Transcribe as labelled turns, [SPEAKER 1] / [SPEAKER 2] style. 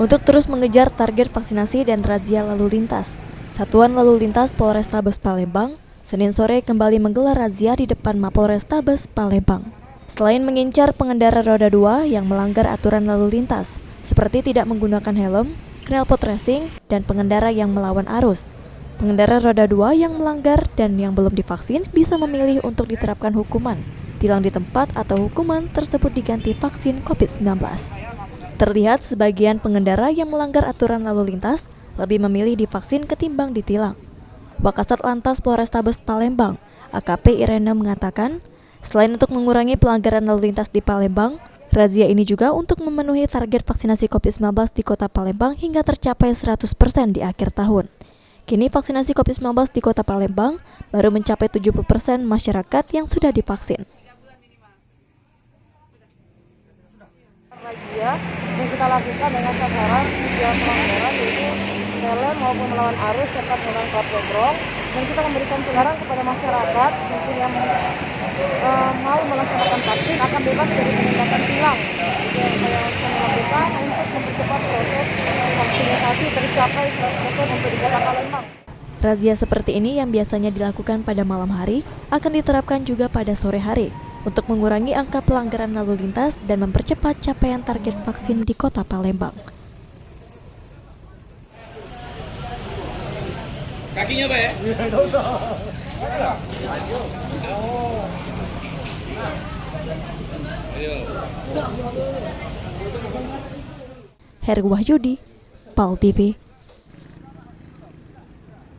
[SPEAKER 1] Untuk terus mengejar target vaksinasi dan razia lalu lintas, Satuan Lalu Lintas Polrestabes Palembang Senin sore kembali menggelar razia di depan Mapolrestabes Palembang. Selain mengincar pengendara roda 2 yang melanggar aturan lalu lintas, seperti tidak menggunakan helm, knalpot racing, dan pengendara yang melawan arus, pengendara roda 2 yang melanggar dan yang belum divaksin bisa memilih untuk diterapkan hukuman, tilang di tempat atau hukuman tersebut diganti vaksin COVID-19. Terlihat sebagian pengendara yang melanggar aturan lalu lintas lebih memilih divaksin ketimbang ditilang. Wakasat Lantas Polrestabes Palembang, AKP Irene mengatakan, selain untuk mengurangi pelanggaran lalu lintas di Palembang, razia ini juga untuk memenuhi target vaksinasi COVID-19 di Kota Palembang hingga tercapai 100% di akhir tahun. Kini vaksinasi COVID-19 di Kota Palembang baru mencapai 70% masyarakat yang sudah divaksin.
[SPEAKER 2] Razia yang kita lakukan dengan sasaran tujuan pelanggaran yaitu helm maupun melawan arus serta menggunakan plat gombrong, dan kita memberikan pelajaran kepada masyarakat mungkin yang mau melaksanakan vaksin akan bebas dari penindakan tilang. Yang saya lakukan untuk mempercepat proses vaksinasi tercapai 100% untuk di Kota Palembang.
[SPEAKER 1] Razia seperti ini yang biasanya dilakukan pada malam hari akan diterapkan juga pada sore hari untuk mengurangi angka pelanggaran lalu lintas dan mempercepat capaian target vaksin di Kota Palembang.
[SPEAKER 3] Kakinya Pak ya? Iya, enggak usah.
[SPEAKER 1] Heru Wahyudi, PAL TV.